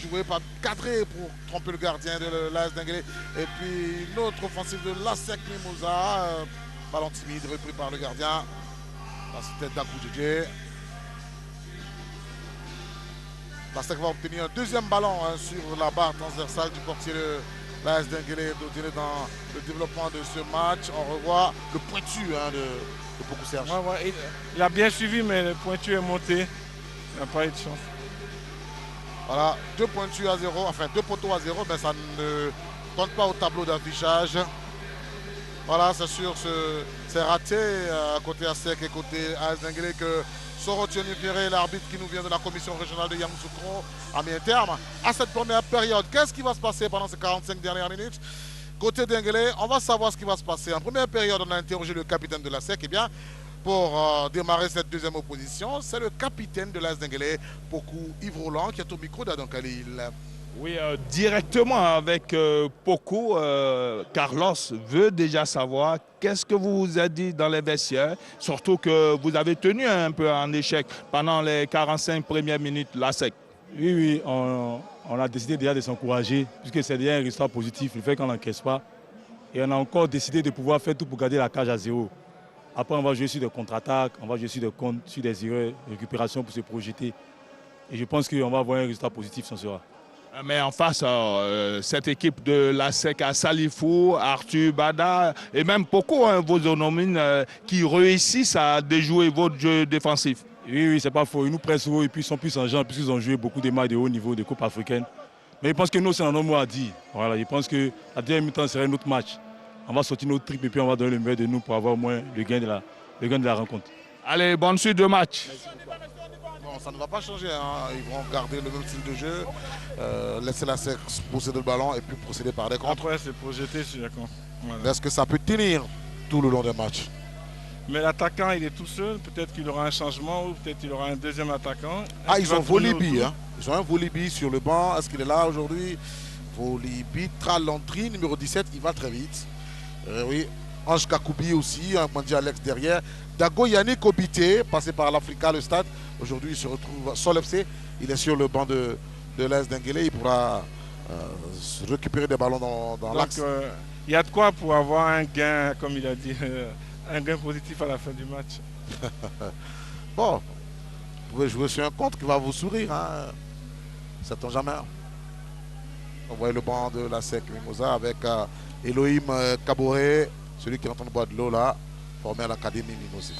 joué, pas cadré pour tromper le gardien de l'AS Denguélé. Et puis une autre offensive de l'ASEC Mimosa. Ballon timide repris par le gardien. C'était Dakou Djedje. L'ASEC va obtenir un deuxième ballon sur la barre transversale du portier de l'AS Denguélé dans le développement de ce match. On revoit le pointu de Pokou Serge. Ouais, il a bien suivi, mais le pointu est monté. Il n'a pas eu de chance. Voilà, 2 pointus à 0, enfin 2 poteaux à 0, mais ça ne compte pas au tableau d'affichage. Voilà, c'est sûr, c'est raté à côté ASEC et côté AS Denguélé que Sorotioni Ferré, l'arbitre qui nous vient de la commission régionale de Yamoussoukro, a mis un terme à cette première période. Qu'est-ce qui va se passer pendant ces 45 dernières minutes? Côté Denguélé, on va savoir ce qui va se passer. En première période, on a interrogé le capitaine de l'ASEC. Eh bien, pour démarrer cette deuxième opposition, c'est le capitaine de l'AS Denguélé, Pokou Yves Roland, qui est au micro d'Adam Khalil. Oui, directement avec Pokou, Carlos veut déjà savoir qu'est-ce que vous vous êtes dit dans les vestiaires, surtout que vous avez tenu un peu en échec pendant les 45 premières minutes l'ASEC. Oui, on a décidé déjà de s'encourager, puisque c'est déjà un résultat positif, le fait qu'on n'encaisse pas. Et on a encore décidé de pouvoir faire tout pour garder la cage à 0. Après, on va jouer sur des contre-attaques, on va jouer sur des comptes, sur des erreurs, récupération pour se projeter. Et je pense qu'on va avoir un résultat positif sans cela. Mais en face, cette équipe de l'ASEC à Salifou, Arthur Bada et même Pokou, vos onomines qui réussissent à déjouer votre jeu défensif. Oui, c'est pas faux. Ils nous pressent haut et puis ils sont plus en genre, puisqu'ils ont joué beaucoup de matchs de haut niveau, de Coupe africaine. Mais je pense que nous, c'est un mot à dire. Voilà, je pense que la deuxième mi-temps serait notre match. On va sortir nos tripes et puis on va donner le meilleur de nous pour avoir au moins le gain de la rencontre. Allez, bonne suite de match. Bon, ça ne va pas changer, hein. Ils vont garder le même style de jeu, laisser la SEC posséder le ballon et puis procéder par des contres. Après, c'est projeté sur les contres. Voilà. Est-ce que ça peut tenir tout le long des matchs? Mais l'attaquant, il est tout seul. Peut-être qu'il aura un changement ou peut-être qu'il aura un deuxième attaquant. Ah, ils ont Volibi, hein. Ils ont un Volibi sur le banc. Est-ce qu'il est là aujourd'hui? Volibi, Tralantri, numéro 17, il va très vite. Oui, Ange Kakoubi aussi, un Mandi Alex derrière. Dago Yannick Obité, passé par l'Africa, le stade. Aujourd'hui, il se retrouve Sol FC. Il est sur le banc de l'AS Denguélé. Il pourra récupérer des ballons dans l'axe. Il y a de quoi pour avoir un gain, comme il a dit, un gain positif à la fin du match. Bon, vous pouvez jouer sur un compte qui va vous sourire. Hein. Sait-on jamais. On voit le banc de la SEC Mimosa avec Elohim Kaboré, celui qui est en train de boire de l'eau là, formé à l'Académie Mimosa.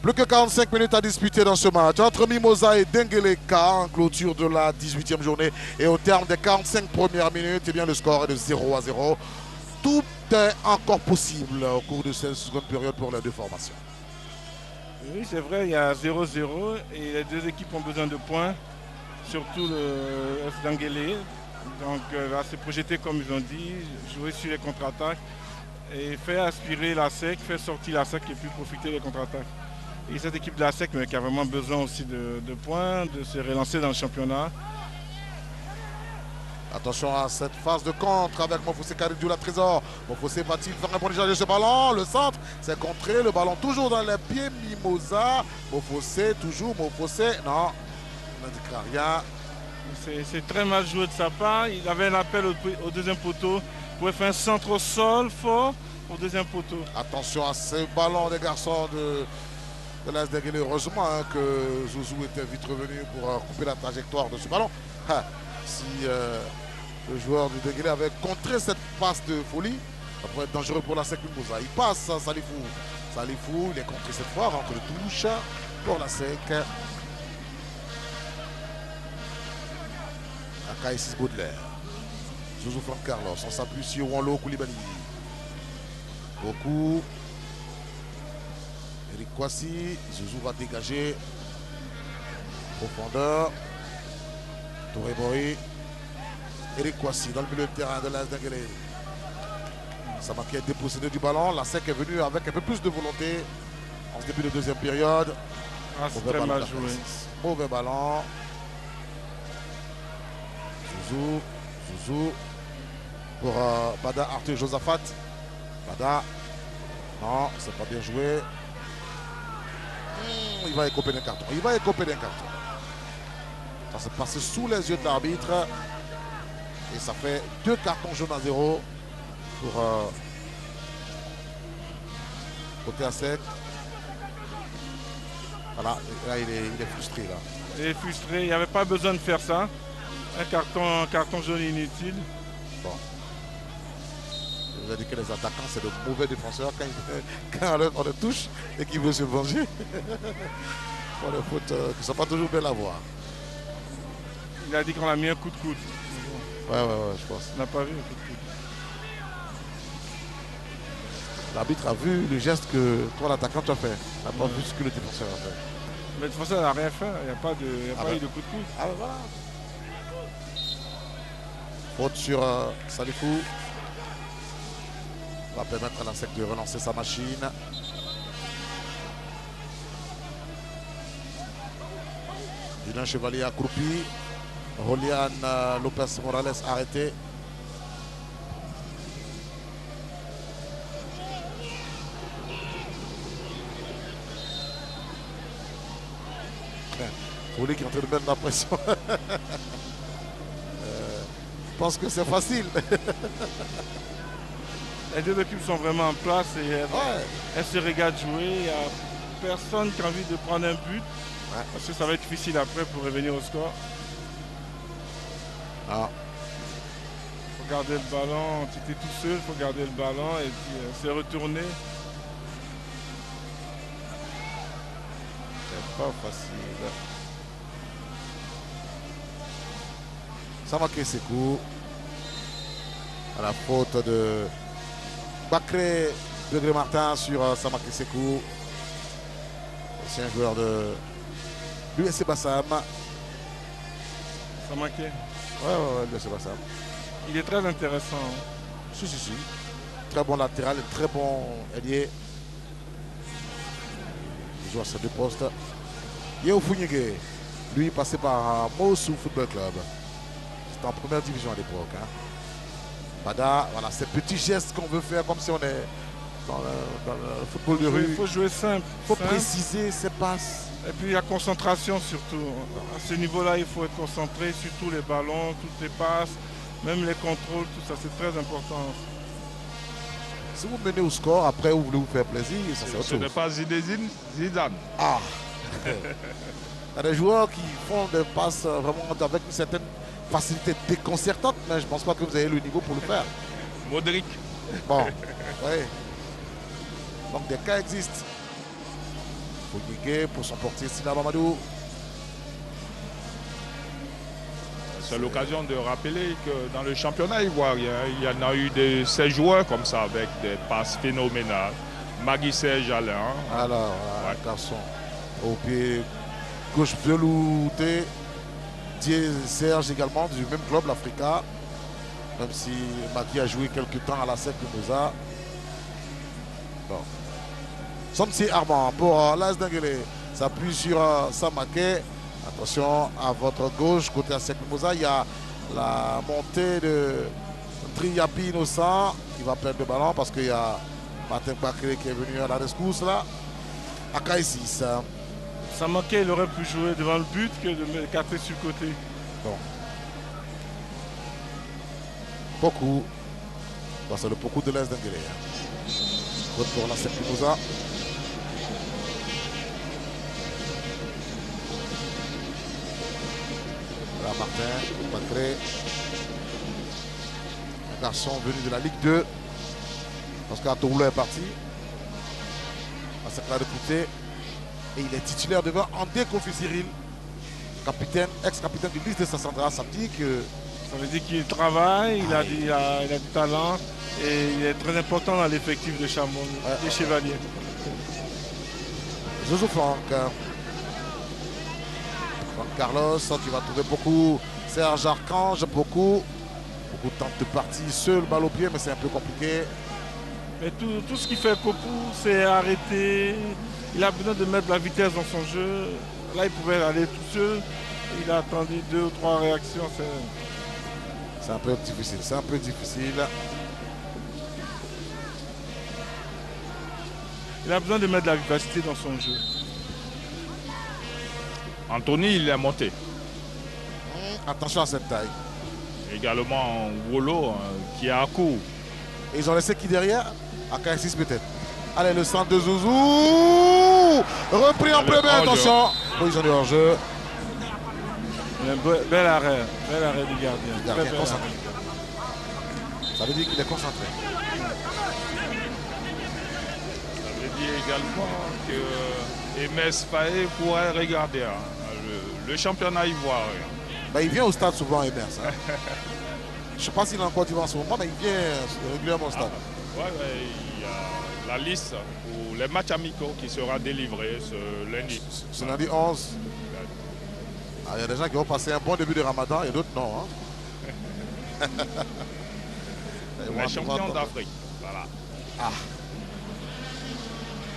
Plus que 45 minutes à disputer dans ce match entre Mimosa et Denguélé K en clôture de la 18e journée. Et au terme des 45 premières minutes, eh bien, le score est de 0-0. Tout est encore possible au cours de cette seconde période pour les deux formations. Oui, c'est vrai, il y a 0-0 et les deux équipes ont besoin de points, surtout le Denguélé. Donc, va se projeter comme ils ont dit, jouer sur les contre-attaques et faire aspirer la SEC, faire sortir la SEC et puis profiter des contre-attaques. Et cette équipe de la SEC qui a vraiment besoin aussi de points, de se relancer dans le championnat. Attention à cette phase de contre avec Mofosé Karidou, la trésor. Mofosé va-t-il faire un bon usage de ce ballon? Le centre, c'est contré, le ballon toujours dans les pieds. Mimosa, Mofosé, toujours Mofosé. Non, on n'indiquera rien. C'est très mal joué de sa part. Il avait un appel au deuxième poteau. Il pouvait faire un centre au sol fort au deuxième poteau. Attention à ce ballon des garçons de l'AS Denguélé. Heureusement que Zouzou était vite revenu pour couper la trajectoire de ce ballon. Si le joueur de Denguélé avait contré cette passe de folie, ça pourrait être dangereux pour la SEC Mimosa. Il passe à Salifou. Salifou, il est contré cette fois, rentre de touche pour la SEC. Akaïsis Baudelaire. Zouzou Franck Carlos. On s'appuie sur Wanlo Koulibaly. Beaucoup. Eric Kwasi. Zouzou va dégager. Profondeur. Touré Boy. Eric Kwasi dans le milieu de terrain de l'AS Denguélé. Samaki est dépossédé du ballon. La SEC est venue avec un peu plus de volonté en ce début de deuxième période. C'est très mal joué. Mauvais ballon. Zouzou pour Bada Arthur Josaphat. Bada, non, c'est pas bien joué. Il va écoper d'un carton. Ça s'est passé sous les yeux de l'arbitre. Et ça fait 2 cartons jaunes à 0 pour côté à sec. Voilà, là il est frustré là. Il est frustré, il n'y avait pas besoin de faire ça. Un carton jaune inutile. Bon. Je vous ai dit que les attaquants, c'est de mauvais défenseurs quand on les touche et qu'ils veulent se venger. Pour les fautes qui ne sont pas toujours belles à voir. Il a dit qu'on a mis un coup de coude. Ouais, je pense. On n'a pas vu un coup de coude. L'arbitre a vu le geste que toi, l'attaquant, tu as fait. Il n'a pas vu ce que le défenseur a fait. Mais le défenseur n'a rien fait, il n'y a pas, eu de coup de coude. Ah ben voilà. Faute sur Salifou. Va permettre à la SEC de relancer sa machine. Julien Chevalier accroupi. Rolian Lopez Morales arrêté. Roulé qui est en train de mettre la pression. Je pense que c'est facile. Les deux équipes sont vraiment en place et elles se regardent jouer. Il n'y a personne qui a envie de prendre un but. Ouais. Parce que ça va être difficile après pour revenir au score. Ah. Il faut garder le ballon. Tu étais tout seul, il faut garder le ballon et puis se retourner. C'est pas facile. Samake Sekou. À la faute de Bacré Degré Martin sur Samake Sekou. C'est un joueur de l'USC Bassam. Samake. Ouais, l'USC Bassam. Il est très intéressant. Si. Très bon latéral et très bon ailier. Il joue à ces deux postes. Yeo Founigué, lui passé par Mossou Football Club. C'était en première division à l'époque. Hein. Bada, voilà, ces petits gestes qu'on veut faire comme si on est dans le football de rue. Il faut jouer simple. Il faut préciser ses passes. Et puis la concentration surtout. À ce niveau-là, il faut être concentré sur tous les ballons, toutes les passes, même les contrôles, tout ça, c'est très important. Si vous menez au score, après vous voulez vous faire plaisir, ça c'est autre chose. Ce n'est pas Zidane. Ah. Il y a des joueurs qui font des passes vraiment avec une certaine facilité déconcertante, mais je ne pense pas que vous ayez le niveau pour le faire. Modric. Bon, oui. Donc des cas existent. Founigué pour son portier Sina Mamadou. C'est l'occasion de rappeler que dans le championnat ivoirien, il y en a eu ces joueurs comme ça avec des passes phénoménales. Magui Serge Alain. Alors, voilà, garçon au pied gauche velouté. Dieu Serge également du même club, l'Africa. Même si Magui a joué quelques temps à la SEC de Moza. Bon. Somsi Armand pour l'As d'Anguelé. S'appuie sur Samake. Attention à votre gauche, côté à SEC de Moza. Il y a la montée de Triapi Innocent qui va perdre le ballon parce qu'il y a Martin Bacré qui est venu à la rescousse là. À K6. Samake, il aurait pu jouer devant le but que de m'écarter sur le côté. Bon. Beaucoup. Bon, c'est le beaucoup de l'As d'Anguelé. Vote pour la SEC de Moza. Voilà Martin Bacré. Un garçon venu de la Ligue 2. Oscar Touroulou est parti. À cette là de Pouté. Et il est titulaire devant André Kofi Cyril, capitaine, ex-capitaine du liste de Sassandra. Ça dit que. Ça veut dire qu'il travaille, il a du talent et il est très important dans l'effectif de Chambon, des Chevaliers. Jojo Franck. Franck Carlos qui va trouver beaucoup. Serge Archange, beaucoup de temps de partie seul, balle au pied, mais c'est un peu compliqué. Mais tout ce qui fait Kopou, c'est arrêter. Il a besoin de mettre la vitesse dans son jeu. Là, il pouvait aller tout seul. Il a attendu 2 ou 3 réactions. C'est un peu difficile. C'est un peu difficile. Il a besoin de mettre de la vivacité dans son jeu. Anthony, il est monté. Attention à cette taille. Également Wolo qui est à court. Et ils ont laissé qui derrière? AK6 peut-être. Allez, le centre de Zouzou. Repris en plein bain, attention. Oh, ils ont du hors-jeu. Bel arrêt du gardien. Gardien concentré. Ça veut dire qu'il est concentré. Ça veut dire également que Emes Faye pourrait regarder le championnat ivoirien. Ben, il vient au stade souvent, Emers. Hein. Je ne sais pas s'il est en Côte d'Ivoire en ce moment, mais il vient régulièrement au stade. Ouais, il y a la liste pour les matchs amicaux qui sera délivrée ce lundi. Ce lundi 11. Il y a des gens qui ont passé un bon début de Ramadan et d'autres non. Hein. Les champions d'Afrique. Voilà. Ah.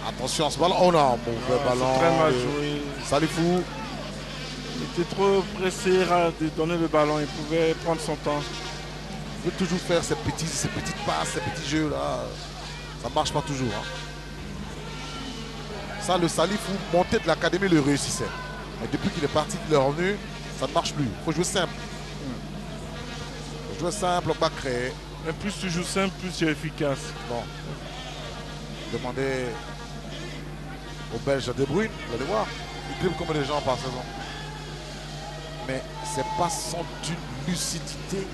Attention à ce ballon. Oh non, mauvais ballon. Très mal joué. Salifou. Il était trop pressé de donner le ballon. Il pouvait prendre son temps. Il veut toujours faire ces petites passes, ces petits jeux là. Ça ne marche pas toujours. Hein. Ça, le Salifou, monté de l'académie, le réussissait. Mais depuis qu'il est parti, qu'il est revenu, ça ne marche plus. Il faut jouer simple. Il faut jouer simple, pas créer. Mais plus tu joues simple, plus tu es efficace. Bon. Demandez au Belge De Bruyne, vous allez voir. Il dribble comme les gens par saison. Mais c'est pas sans une lucidité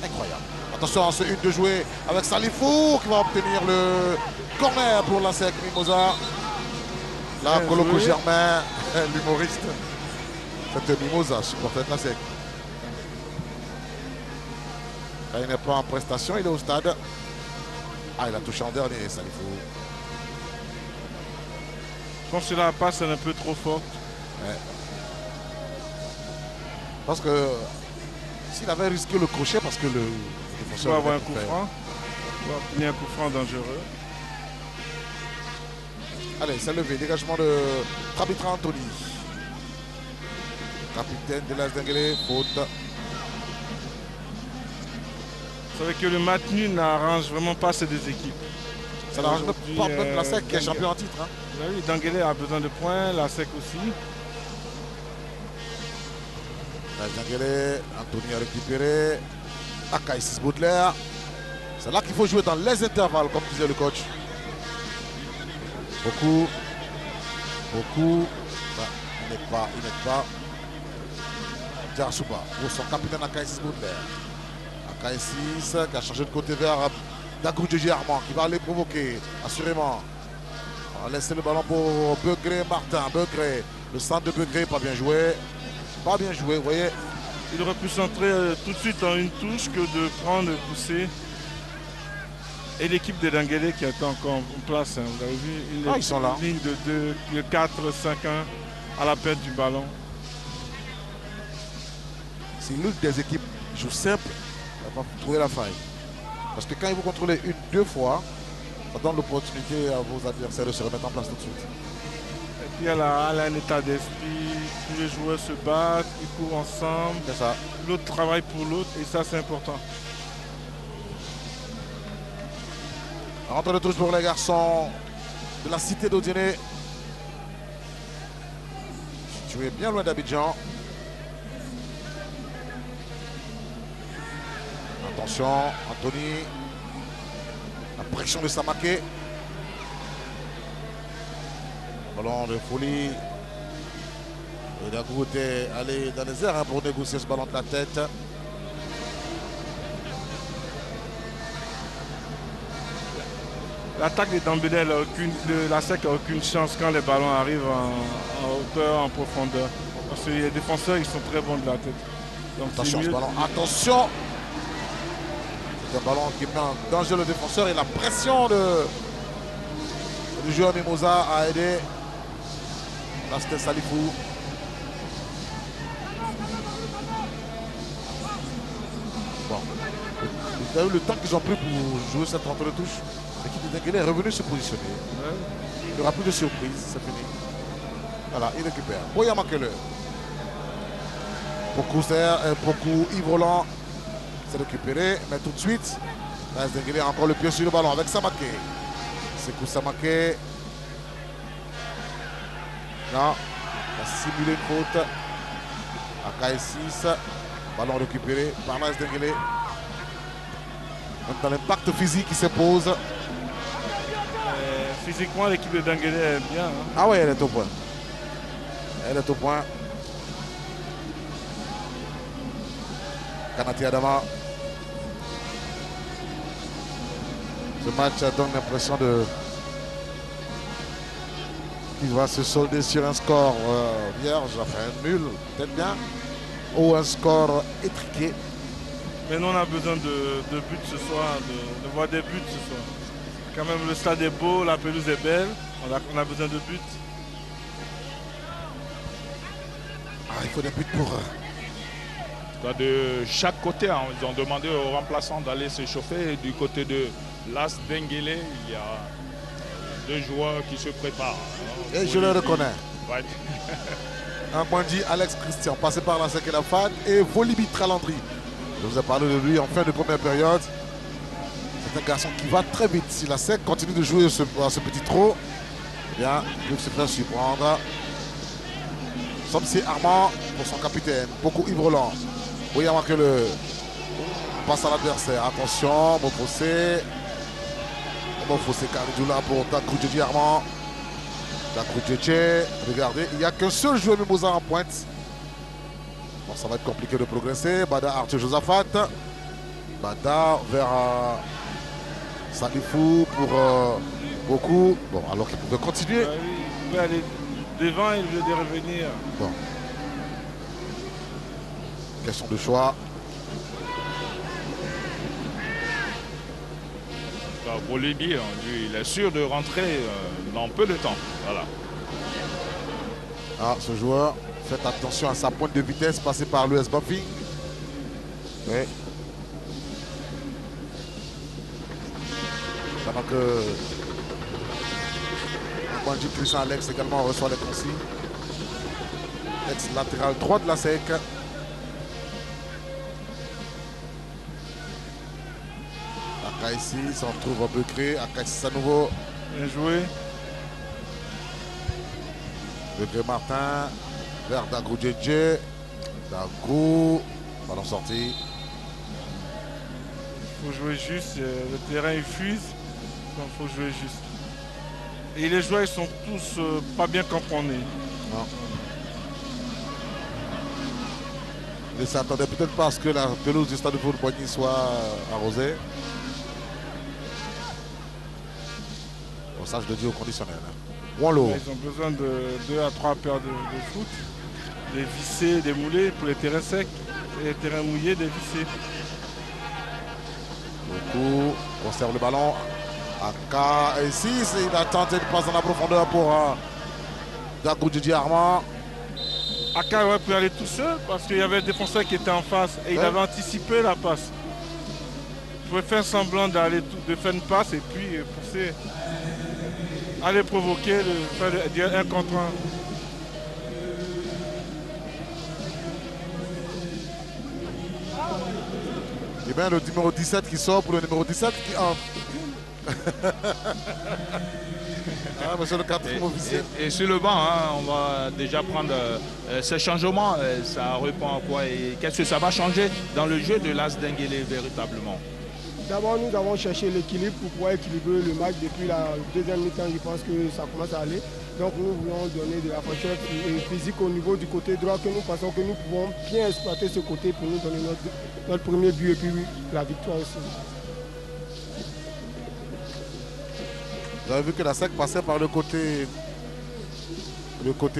incroyable. Attention à ce 1 de jouer avec Salifou qui va obtenir le corner pour la SEC Mimosa. Là, Colombo Germain, l'humoriste. C'est Mimosa, supporter de la SEC. Quand il n'est pas en prestation, il est au stade. Ah, il a touché en dernier, Salifou. Je pense que la passe est un peu trop forte. Ouais. Parce que s'il avait risqué le crochet, parce que le il va avoir un coup franc. Il va obtenir un coup franc dangereux. Allez, c'est levé. Dégagement de Trabitra Anthony. Capitaine de l'As d'Anguelé, faute. Vous savez que le match nul n'arrange vraiment pas ces deux équipes. Ça n'arrange pas même la SEC qui est champion en titre. Hein. Oui, Danguelé a besoin de points, la SEC aussi. L'As d'Anguelé, Anthony a récupéré. AK6 Baudelaire. C'est là qu'il faut jouer dans les intervalles, comme disait le coach. Beaucoup. Bah, il n'aide pas. Diarasouba pour son capitaine AK6 Baudelaire. AK6 qui a changé de côté vers Dagrou de Armand qui va aller provoquer, assurément. On va laisser le ballon pour Begré Martin. Begré, le centre de Begré, pas bien joué. Pas bien joué, vous voyez. Il aurait pu centrer tout de suite en une touche que de prendre, de pousser. Et l'équipe de Danguelé qui est encore en place. Hein. Vous avez vu ils sont là. Une ligne de 4-5-1 à la perte du ballon. Si l'une des équipes joue simple, elle va trouver la faille. Parce que quand ils vous contrôlez deux fois, ça donne l'opportunité à vos adversaires de se remettre en place tout de suite. Et puis elle a un état d'esprit, tous les joueurs se battent, ils courent ensemble. C'est ça. L'autre travaille pour l'autre et ça c'est important. Rentre de touche pour les garçons de la cité d'Odienné. Joué bien loin d'Abidjan. Attention, Anthony. La pression de Samaké. Ballon de folie. Et Dagrou était allé dans les airs pour négocier ce ballon de la tête. L'attaque des Dembélé, la SEC n'a aucune chance quand les ballons arrivent en hauteur, en profondeur. Parce que les défenseurs, ils sont très bons de la tête. Donc, attention ce ballon, attention. C'est un ballon qui met en danger le défenseur et la pression du joueur Mimosa a aidé. Là c'était Salifou. Bon. Vous avez vu le temps qu'ils ont pris pour jouer cette rentrée de touche. L'équipe de Denguele est revenue se positionner. Il n'y aura plus de surprise, c'est fini. Voilà, il récupère. Boya Makele. Beaucoup Yves Roland s'est récupéré, mais tout de suite, l'As Denguele a encore le pied sur le ballon avec Samaké. Sekou Samaké. Non, il a simulé une faute. AK6. Ballon récupéré par l'AS Denguélé. Même dans l'impact physique qui s'impose. Physiquement, l'équipe de Denguélé est bien. Hein. Ah ouais, elle est au point. Elle est au point. Kanati Adama. Ce match donne l'impression de qu'il va se solder sur un score vierge, enfin nul, peut-être bien, ou un score étriqué. Mais nous, on a besoin de buts ce soir, de voir des buts ce soir. Quand même, le stade est beau, la pelouse est belle, on a besoin de buts. Ah, il faut des buts pour... De chaque côté, hein, ils ont demandé aux remplaçants d'aller se chauffer. Et du côté de l'AS Denguélé, il y a 2 joueurs qui se préparent. Et je le reconnais. Ouais. Un bandit Alex Christian, passé par la SEC et la FAD, et Volibi Tralandry. Je vous ai parlé de lui en fin de première période. C'est un garçon qui va très vite. Si la SEC continue de jouer ce petit trot, eh bien, il peut se faire surprendre. Somsi Armand pour son capitaine. Beaucoup Yves Roland. Oui, avant que le passe à l'adversaire. Attention, Mofossé. Mofossé Karidoula pour Takrou Djedji Armand. Takrou Djedji. Regardez, il n'y a qu'un seul joueur Mimosa en pointe. Bon, ça va être compliqué de progresser. Bada Arthur Josaphat. Bada vers Salifou pour beaucoup. Bon, alors qu'il pouvait continuer. Oui, il pouvait aller devant et il veut revenir. Bon. Question de choix. Volibi, lui, il est sûr de rentrer dans peu de temps. Voilà. Ah, ce joueur, faites attention à sa pointe de vitesse passée par l'US Bafing. Oui. Pendant que Bandit Christian Alex également reçoit les consignes. Ex-latéral droit de la SEC. Akaïssi s'en retrouve un peu créé. Akaïssi à nouveau. Bien joué. Becré Martin vers Dagrou Djedji. Dagrou. Ballon sorti. Il faut jouer juste. Le terrain il fuse. Donc il faut jouer juste. Et les joueurs ils sont tous pas bien comprendus. Non. Ils ne s'attendaient peut-être pas à ce que la pelouse du stade de foot Boigny soit arrosée. Bon, ça je le dis au conditionnel. Wanlo. Ils ont besoin de 2 à 3 paires de foot. Des vissés, des moulés pour les terrains secs. Et les terrains mouillés, des vissés. Beaucoup conserve le ballon. Aka ici, il a tenté de passer dans la profondeur pour Dagrou Djedji Armand. Aka aurait pu aller tout seul parce qu'il y avait le défenseur qui était en face et il avait anticipé la passe. Il pouvait faire semblant de faire une passe et puis pousser, aller provoquer, faire un contre un. Et bien le numéro 17 qui sort pour le numéro 17 qui entre. Ah, monsieur le quatrième officier. Et sur le banc, hein, on va déjà prendre ces changements. Ça répond à quoi et qu'est-ce que ça va changer dans le jeu de l'AS Denguélé véritablement? D'abord, nous avons cherché l'équilibre pour pouvoir équilibrer le match. Depuis la deuxième mi-temps, je pense que ça commence à aller. Donc nous voulons donner de la fraîcheur physique au niveau du côté droit que nous pensons que nous pouvons bien exploiter ce côté pour nous donner notre premier but et puis la victoire aussi. Vous avez vu que la SEC passait par le côté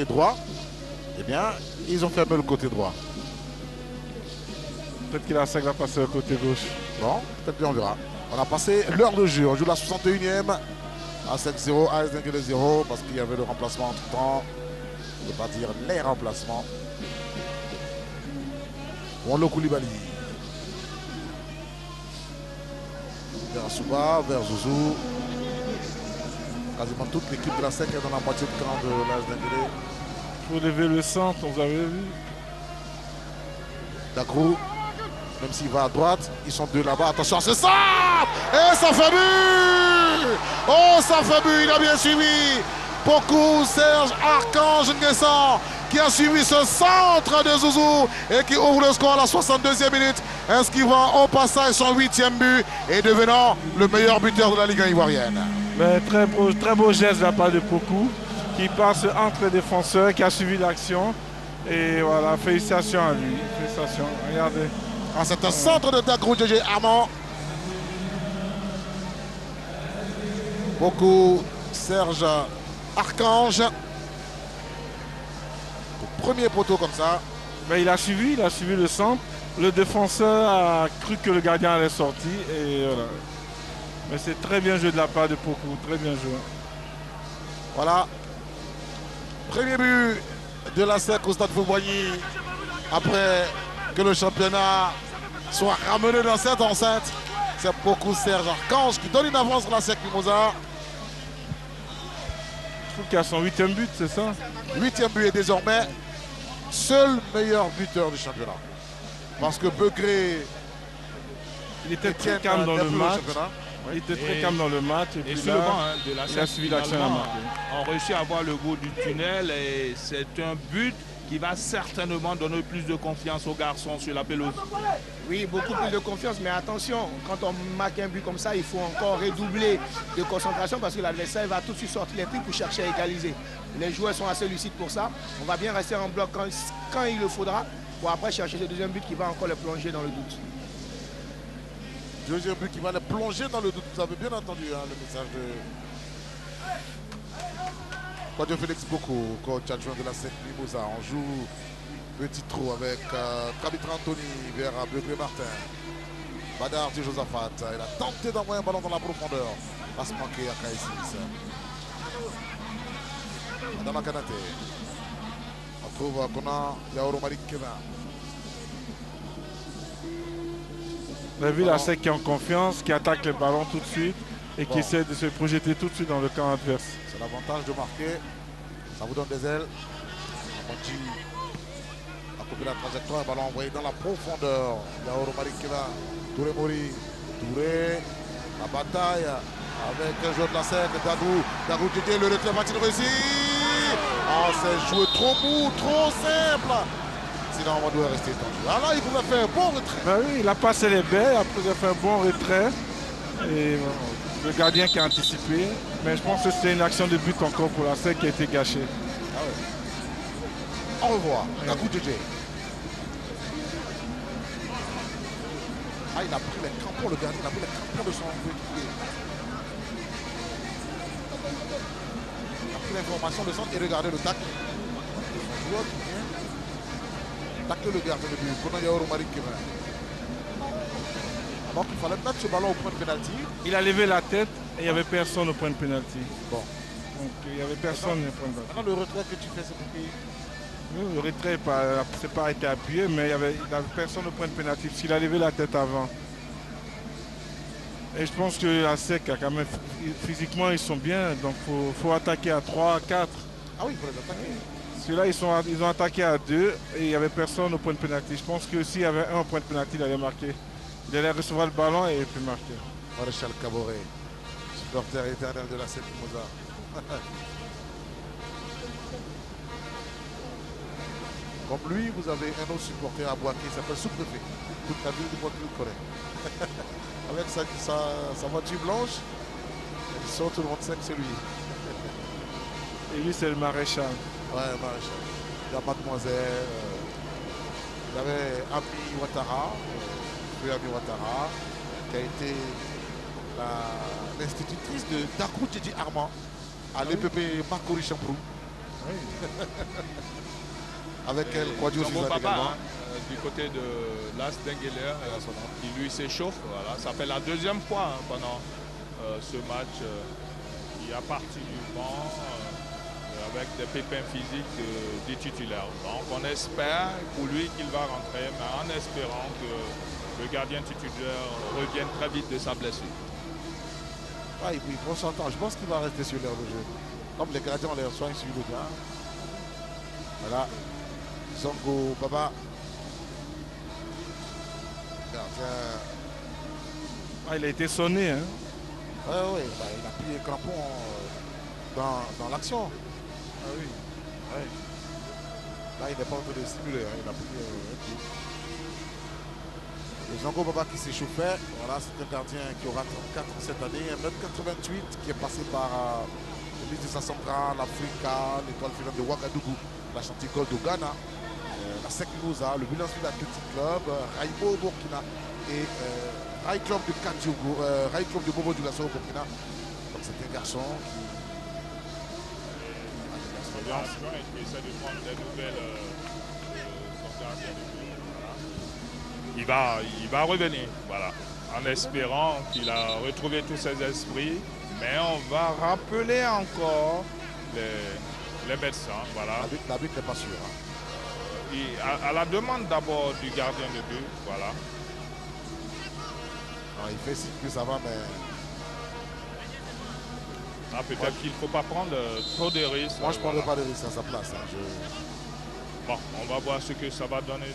droit. Eh bien, ils ont fermé le côté droit. Peut-être que la SEC va passer au côté gauche. Bon, peut-être bien on verra. On a passé l'heure de jeu. On joue la 61e. ASEC 0, AS Denguélé 0 parce qu'il y avait le remplacement entre temps. Je ne peux pas dire les remplacements. Wanlo Koulibaly. Vers Souba, vers Zouzou. Quasiment toute l'équipe de la SEC est dans la moitié de camp de l'AS Denguélé. Il faut lever le centre, vous avez vu. Dagrou, même s'il va à droite, ils sont deux là-bas. Attention, c'est ça! Et ça fait but! Oh, ça fait but, il a bien suivi. Beaucoup, Serge Archange Nguessan. qui a suivi ce centre de Zouzou et qui ouvre le score à la 62e minute, inscrivant au passage son 8e but et devenant le meilleur buteur de la Ligue ivoirienne. Mais très beau geste de la part de Pokou, qui passe entre les défenseurs, qui a suivi l'action. Et voilà, félicitations à lui. Félicitations. Regardez. C'est un centre de Dagrou Djedje Armand. Pokou, Serge Archange. Le premier poteau comme ça. Mais il a suivi le centre. Le défenseur a cru que le gardien allait sortir. Et voilà. Mais c'est très bien joué de la part de Pokou. Très bien joué. Voilà. Premier but de la SEC au Stade Fouboigny. Après que le championnat soit ramené dans cette enceinte. C'est Pokou Serge Archange qui donne une avance sur la SEC Mimosa. Je trouve qu'il a son 8e but, c'est ça? 8e but est désormais seul meilleur buteur du championnat. Parce que Begré, il était très calme dans le match. Il était très calme dans le match. Et puis sur le banc de la il a suivi l'action. On réussit à avoir le goût du tunnel et c'est un but qui va certainement donner plus de confiance aux garçons sur la pelouse. Oui, beaucoup plus de confiance, mais attention, quand on marque un but comme ça, il faut encore redoubler de concentration parce que l'adversaire va tout de suite sortir les prix pour chercher à égaliser. Les joueurs sont assez lucides pour ça. On va bien rester en bloc quand il le faudra pour après chercher le deuxième but qui va encore les plonger dans le doute. Deuxième but qui va les plonger dans le doute. Vous avez bien entendu hein, le message de Quadio Félix Pokou, coach adjoint de la SEC Mimosa. On joue petit trou avec Kabitra Anthony vers Begré Martin. Badar Di Josaphat. Il a tenté d'envoyer un ballon dans la profondeur. Passe manqué à Kaïsis. Madame Kanate. On trouve Kona Yaoro Malik Kevin. On a vu la SEC qui est en confiance, qui attaque les ballons tout de suite et qui essaie de se projeter tout de suite dans le camp adverse. C'est l'avantage de marquer. Ça vous donne des ailes. Amonji a coupé la trajectoire. Un ballon envoyé dans la profondeur. Yaoro Marikina, Touré Mori. Touré, la bataille avec un joueur de la SEC, Dagrou Djedje, le retrait va-t-il réussir? C'est joué trop mou, trop simple. Sinon, on doit rester tendu. Alors, il pouvait faire un bon retrait. Ben oui, il a passé les baies, après il a fait un bon retrait. Et le gardien qui a anticipé. Mais je pense que c'est une action de but encore pour la SEC qui a été gâchée. Ah ouais. Au revoir, Dagrou Djedje. Ah, il a pris les crampons, le gardien, il a pris les crampons de son coéquipier. Il a pris l'information de centre et regardez le tacle. Son joueur qui vient tacler le gardien de but. Kona Yaoro Malik Kevin. Donc il fallait mettre ce ballon au point de pénalty. Il a levé la tête et il n'y avait personne au point de pénalty. Bon. Donc il n'y avait personne au point de pénalty. Maintenant le retrait que tu fais, c'est pour qui? Le retrait n'a pas été appuyé, mais il n'avait personne au point de pénalty parce qu'il a levé la tête avant. Et je pense que la SEC a quand même physiquement ils sont bien, donc il faut attaquer à 3, 4. Ah oui, il faut les attaquer. Celui-là, ils ont attaqué à 2 et il n'y avait personne au point de pénalty. Je pense que s'il y avait un au point de pénalty, il allait marquer. Il allait recevoir le ballon et puis marquer. Maréchal Caboret, supporter éternel de la SEC Mimosa. Comme lui, vous avez un autre supporter à Boaké, il s'appelle sous-préfet. Toute la ville de Boaké le connaît. Avec sa voiture blanche, il sort, tout le monde sait que c'est lui. Et lui, c'est le maréchal. Ouais, maréchal. Il y a mademoiselle. Il y avait Ami Ouattara, Ami Ouattara, qui a été l'institutrice de Dagrou Djedje Armand à l'EPP Marcory Champrou. Oui. Avec elle, Quadio Suzanne également. Du côté de Las Dengueler, qui lui s'échauffe. Voilà. Ça fait la deuxième fois pendant ce match qui a parti du banc avec des pépins physiques des titulaires. Donc on espère pour lui qu'il va rentrer, mais en espérant que le gardien titulaire revienne très vite de sa blessure. Ah, il prend son temps. Je pense qu'il va rester sur l'air de jeu. Comme les gardiens on les soigne sur le gars. Voilà. Zongo Baba. Gardien. Ah, il a été sonné. Hein. Oui, bah, il a pris les crampons dans l'action. Ah oui. Ouais. Là, il n'est pas en train de simuler, hein. Il a pris un coup. Le Zango Baba qui s'échauffait. Voilà, c'est un gardien qui aura 34 cette année, 1m88, qui est passé par le ministre de sa centrale, l'Africa, l'étoile filante de Ouagadougou, la Chantigol de Ghana, la Sec Mimosa, le Villeneuve Athletic Club, Raïbo au Burkina et Raï Club de Kadiogo, Raï Club de Bobo du Lasso au Burkina. Donc c'est un garçon qui a de l'expérience. Il essaie de prendre des nouvelles son gardien de but. Voilà. Il va revenir, voilà, en espérant qu'il a retrouvé tous ses esprits. Mais on va rappeler encore les médecins. Voilà. La but n'est pas sûre. Hein. À la demande d'abord du gardien de but, voilà. Non, il fait signe que ça va, mais... Ah, peut-être qu'il ne faut pas prendre trop de risques. Moi, je ne prendrai pas de risques à sa place. Hein. Bon, on va voir ce que ça va donner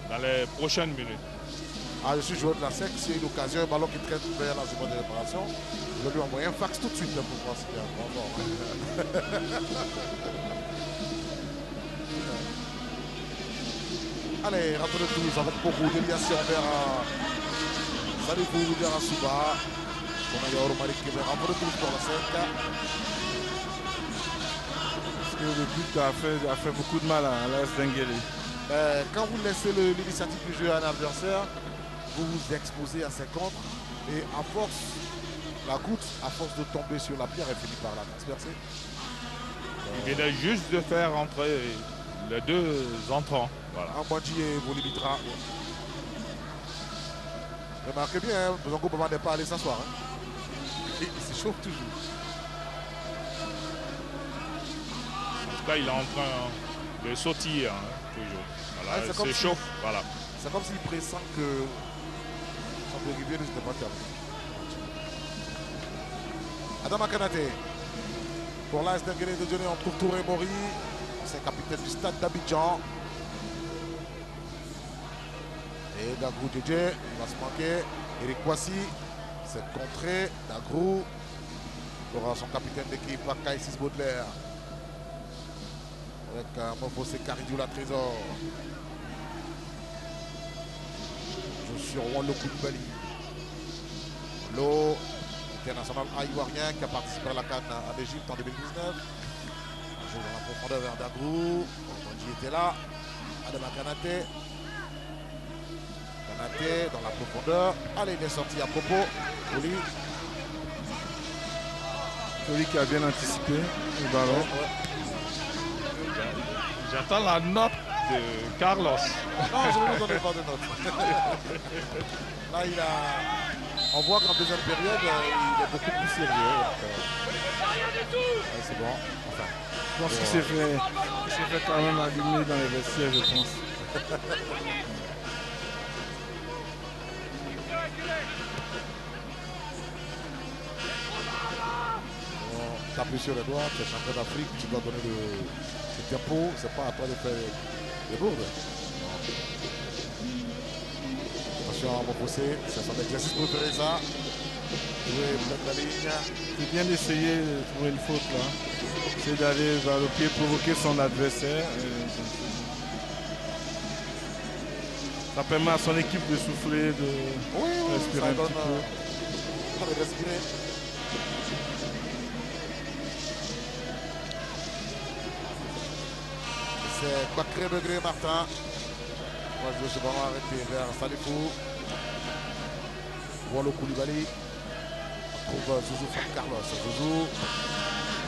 dans les prochaines minutes. Ah, je suis joueur de la SEC. S'il y a une occasion, un ballon qui traîne vers la seconde de réparation, je vais lui envoyer un fax tout de suite pour voir s'il y a un grand bord. Allez, rentre de Toulouse avec beaucoup de déviation vers Salifou, vers Asuba. On a Yaouro Malik qui va rentre de Toulouse pour la SEC. Parce que le but a fait beaucoup de mal à l'AS Denguélé. Quand vous laissez l'initiative du jeu à un adversaire, vous vous exposez à ses contres et à force, la goutte, à force de tomber sur la pierre, elle finit par la transpercer. Il vient juste de faire entrer les deux entrants. Voilà. Ambandji et Bolibitra. Remarquez bien, hein, Zongo Baba n'est pas allé s'asseoir. Hein. Il s'échauffe toujours. En tout cas, il est en train de sautiller, hein, toujours. Voilà, il s'échauffe. Voilà. C'est comme s'il pressent que son coéquipier ne s'était pas terminé. Adama Kanate. Pour l'AS Denguélé de Dionné, on trouve Touré Mori. C'est capitaine du stade d'Abidjan. Et Dagrou Djedje, il va se manquer. Eric Kwasi, c'est contré. Dagrou pour son capitaine d'équipe, Kaïsis Baudelaire. Avec Mofosé Karidou la Trésor. Je suis Rouen Le Koulibaly. L'eau international ivoirien qui a participé à la CAN en Égypte en 2019. Joue dans la profondeur vers Dagrou. Mondi était là. Adama Kanate. Kanate dans la profondeur. Allez, il est sorti à propos. Oli. Oli qui a bien anticipé le ballon. Ouais. J'attends la note de Carlos. Non, je ne vous donne pas de note. Là, on voit qu'en deuxième période, il est beaucoup plus sérieux. C'est bon. Enfin, Je pense qu'il s'est fait quand même allumer dans les vestiaires, je pense. taper sur les doigts, tu es champion d'Afrique, tu dois donner le tempo, c'est pas à toi de faire des bourdes. Attention à Mopose, c'est son exercice préféré ça. Jouer plein de ligne. C'est bien d'essayer de trouver une faute là. C'est d'aller vers le pied, provoquer son adversaire. Ça permet à son équipe de souffler, de respirer un petit peu. De respirer. C'est Bakre Begré Martin. On va jouer ce ballon arrêté vers Salifou. Wolo Koulibaly. On trouve Zouzou Franck Carlos. Zouzou.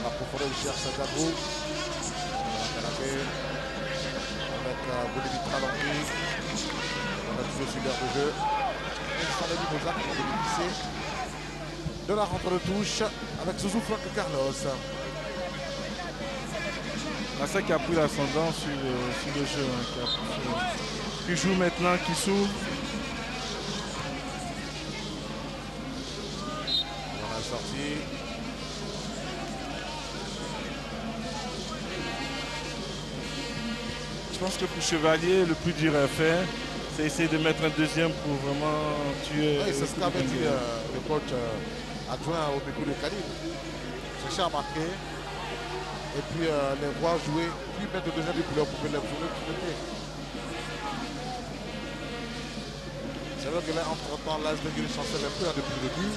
La profondeur il cherche Dagrou. Avec Bolivitra Langui. On a toujours sur l'air de jeu. Et Salé Mimosa qui va bénéficier de la rentre de touche avec Zouzou Franck Carlos. C'est ça qui a pris l'ascendant sur le jeu. Hein, qui joue maintenant, qui s'ouvre. On a sorti. Je pense que pour Chevalier, le plus dur à faire, c'est essayer de mettre un deuxième pour vraiment tuer. Oui, c'est ce qu'avait dit le coach adjoint au Bécou de Cali. Chercher à marquer. et puis les voir jouer, puis mettre le deuxième but pour leur couper le pied. C'est vrai que là, entre-temps, l'AS Benguele chancelle un peu depuis le début,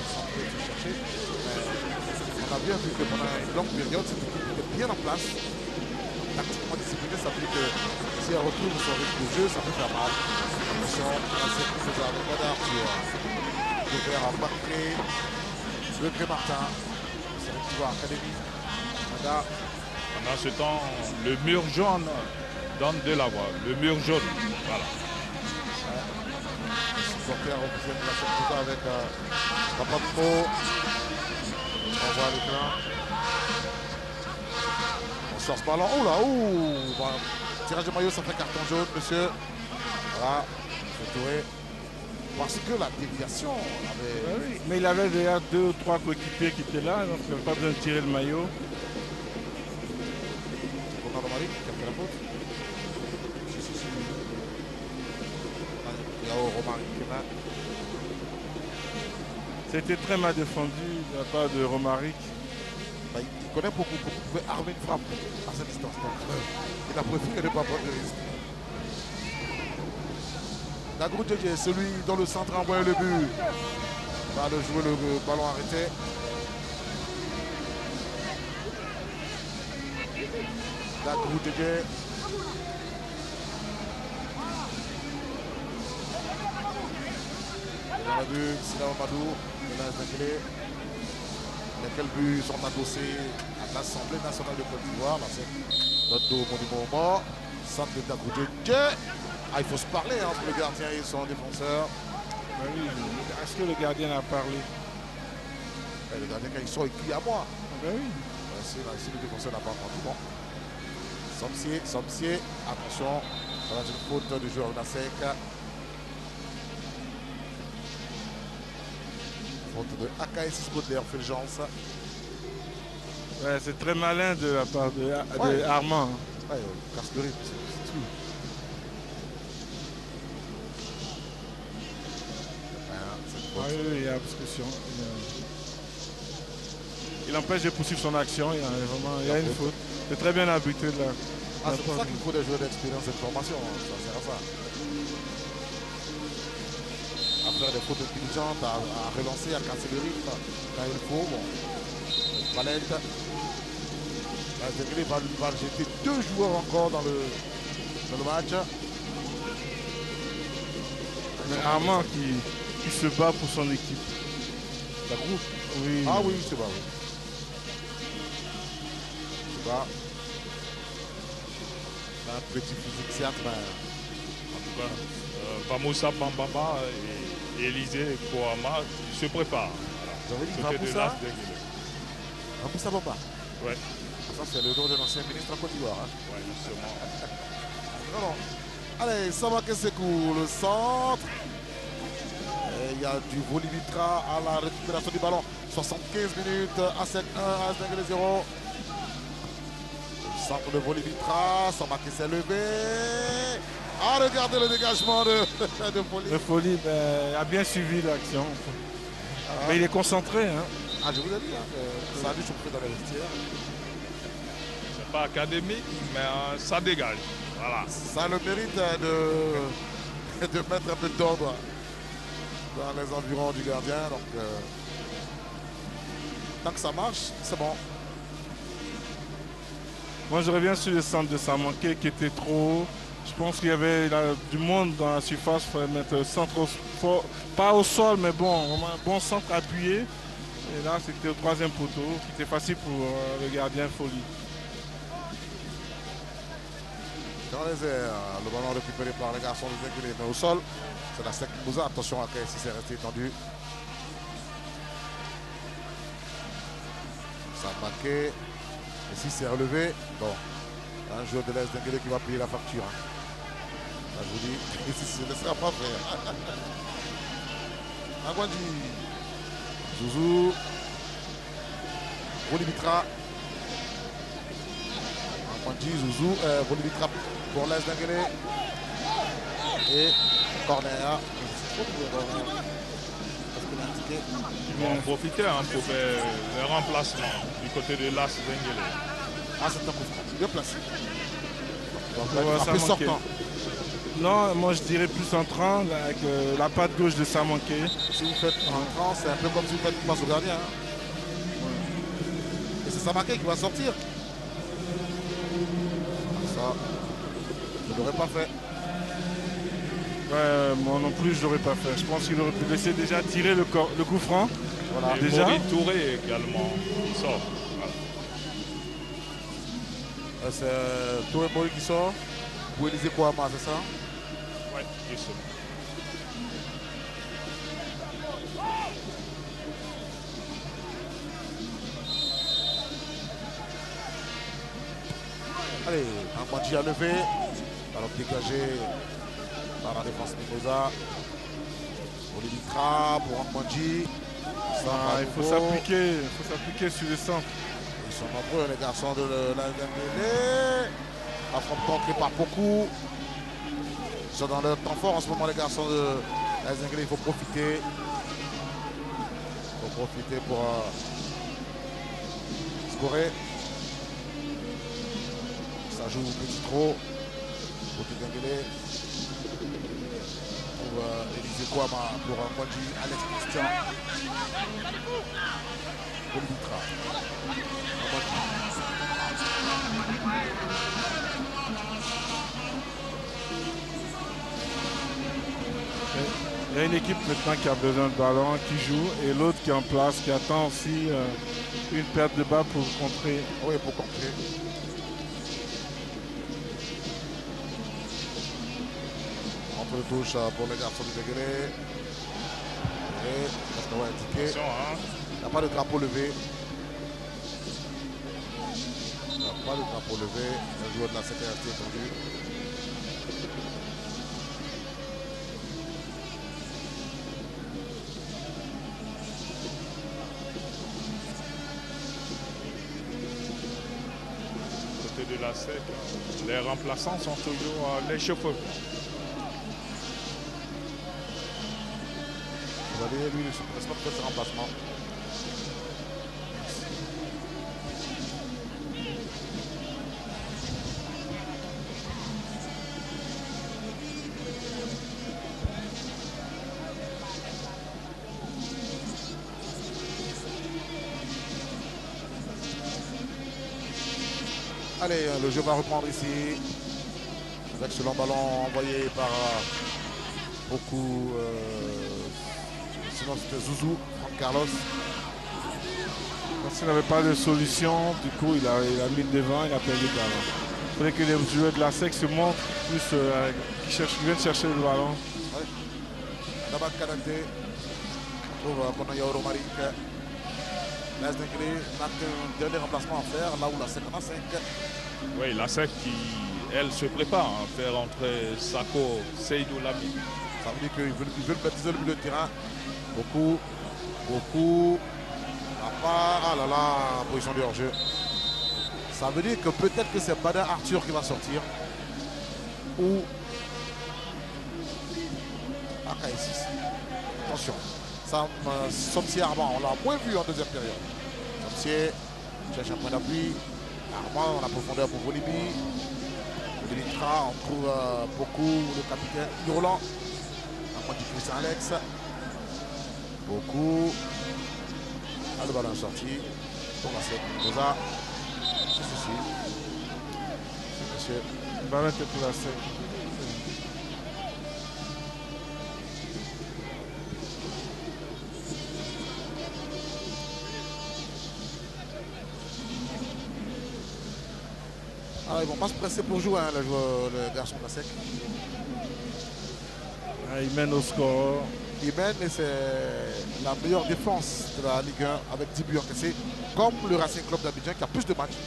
sans trop se chercher. Mais on a bien vu que pendant une longue période, cette équipe était bien en place. Tactiquement discipliné, ça veut dire que si elle retrouve son rythme de jeu, ça peut faire mal. Attention, la série de Godard sur Joubert en marqué. Le Gré Martin, c'est le pouvoir académie. Pendant ce temps, le mur jaune donne de la voix. Le mur jaune, voilà. Supporter officiel de la Cercuta avec Papa Pro. On voit l'écran. On sort ce ballon. Oh là, ouh, bon, tirage de maillot, ça fait carton jaune, monsieur. Voilà, Touré. Parce que la déviation avait... Oui, mais il avait déjà 2 ou 3 coéquipiers qui étaient là, donc il n'avait pas besoin de tirer le maillot. Romain Romaric qui a fait la faute. Si. Il y a Romaric qui est là. C'était très mal défendu de la part de Romaric. Bah, il connaît beaucoup pour pouvoir armer une frappe à cette distance. Donc, il a préféré ne pas prendre de risque. Dagrou Djedje, celui dans le centre a envoyé le but. Va le jouer, le ballon arrêté. Dagrou Djedje. Dans le but, Sina Mamadou, de l'AS Benguele. Lesquels buts sont adossés à l'Assemblée nationale de Côte d'Ivoire. Là, c'est notre monument mort. Centre de Dagrou Djedje. Ah, il faut se parler entre le gardien et son défenseur. Ben oui, est-ce que le gardien a parlé? Le gardien, quand il sort, il crie à moi. Ben oui. Si le défenseur n'a pas entendu, bon. Somsier, attention, ça va être une faute du joueur Nasek. Faute de AKS Baudelaire, Fulgence. Ouais, c'est très malin de la part de Armand. Ouais, casse le rythme, c'est tout. Oui, il y a discussion. Il empêche de poursuivre son action. Il y a une faute. C'est très bien arbitré de là. C'est pour ça qu'il faut des joueurs d'expérience et de formation. Ça sert à ça. À faire des fautes intelligentes, à relancer, à casser le rythme quand il faut. Bon. Valette. La Benguele va jeter 2 joueurs encore dans le match. Mais Armand qui se bat pour son équipe. La groupe. Oui. Ah oui, c'est vrai. Oui. C'est vrai. Un petit physique, certes, mais... En tout cas, Bamoussa Bambama et Élisée Kouama se préparent. Vous avez dit Voilà. Bamoussa Bamba. Oui. Ça, c'est le nom de l'ancien ministre en Côte d'Ivoire. Hein. Oui, justement. Non. Allez, Samake Sekou, le centre. Et il y a du Volibitra à la récupération du ballon. 75 minutes, ASEC 1, AS Benguele 0. Le centre de Volibitra, Samake s'est levé. Ah, regardez le dégagement de Folie. Le Folie a bien suivi l'action. Mais il est concentré. Hein. Ah, je vous ai dit, hein, ça a dû choper dans les vestiaires. C'est pas académique, mais ça dégage. Voilà. Ça a le mérite de mettre un peu d'ordre dans les environs du gardien. Donc, tant que ça marche, c'est bon. Moi, je reviens sur le centre de Samanké qui était trop haut. Je pense qu'il y avait du monde dans la surface. Il fallait mettre le centre pas au sol, mais bon, vraiment un bon centre appuyé. Et là, c'était au 3e poteau, qui était facile pour le gardien Folie. Dans les airs, le ballon récupéré par les garçons de Benguele, mais au sol, c'est la sec qui nous a. Attention à KSI, c'est resté étendu. Ça a manqué. Ici, c'est relevé. Bon, un joueur de l'AS Benguele qui va payer la facture. Hein. Là, je vous dis, ici, ce ne sera pas fait. Angwandi, Zouzou, Volibitra. Angwandi, Zouzou, Volibitra pour l'AS Benguele. Et corner. Ils vont en profiter pour faire le remplacement du côté de l'AS Benguele. Ah, c'est un coup franc. Bien placé. Donc, Ouais, ça après manquait. sortant. Non, moi je dirais plus entrant, là, avec la patte gauche de Samanké. Si vous faites entrant, c'est un peu comme si vous faites une passe au gardien. Hein. Et c'est Samaké qui va sortir. Ça, je ne l'aurais pas fait. Ouais, moi non plus je l'aurais pas fait. Je pense qu'il aurait pu laisser déjà tirer le coup franc. Voilà. Et Déjà Maurice Touré également, il sort. C'est Touré Mori qui sort. Ou Élisée Kouama, c'est ça? Oui, justement. Allez, Ambandji a levé. Alors dégagé par la défense Mimosa. Olivitra pour Ambandji. Il faut s'appliquer sur le centre. Ils sont nombreux les garçons de la Dembélé. Affrontement créé par beaucoup. Ils sont dans leur temps fort en ce moment les garçons de la Dembélé. Il faut profiter. Il faut profiter pour scorer. Ça joue petit trop. Côté Dembélé. Pour Élisée Kouama, pour Ambandji, Alex Christian. Olivitra. Il y a une équipe maintenant qui a besoin de ballon, qui joue, et l'autre qui est en place, qui attend aussi une perte de balle pour contrer. Oui, pour contrer. Entre le touche pour les garçons du Dembélé. Et parce qu'on va indiquer. Attention, hein. Il n'y a pas de drapeau levé. Il n'y a pas de drapeau levé. Le joueur de la sécurité est tendu. Côté de la SEC, les remplaçants sont toujours les chauffeurs. Vous allez, lui, je ne presse pas de faire ce remplacement. Allez, le jeu va reprendre ici. Avec ce long ballon envoyé par beaucoup. Sinon c'était Zouzou, Juan Carlos. Parce qu'il n'avait pas de solution, du coup il a mis devant, il a perdu le ballon. Il faudrait que les joueurs de la SEC se montrent plus, qui viennent chercher le ballon. Ouais. D'abord Kadate. On trouve Konayo Romaric. L'AS Dembélé marque un dernier remplacement à faire, là où la 55. Oui, la SEC qui, elle, se prépare à faire entrer Sako Seydou Lami. Ça veut dire qu'ils veulent baptiser le milieu de terrain. Beaucoup. Ah là là, position de hors-jeu. Ça veut dire que peut-être que c'est Badin Arthur qui va sortir. Ou AK6. Attention. Somsier Armand, on l'a moins vu en deuxième période. Somsier cherche un point d'appui. Armand, on a profondeur pour Bolibi. Olivitra, on trouve beaucoup le capitaine Roland. Armand du Christian Alex. Beaucoup. Ah, le ballon est sorti. Pour la SEC. Rosa. C'est ceci. Monsieur. Le ballon était pour la SEC. Alors, ils vont pas se presser pour jouer, hein, le garçon de la SEC. Il mène au score. Il mène et c'est la meilleure défense de la Ligue 1 avec 10 buts encaissés. Comme le Racing Club d'Abidjan qui a plus de matchs,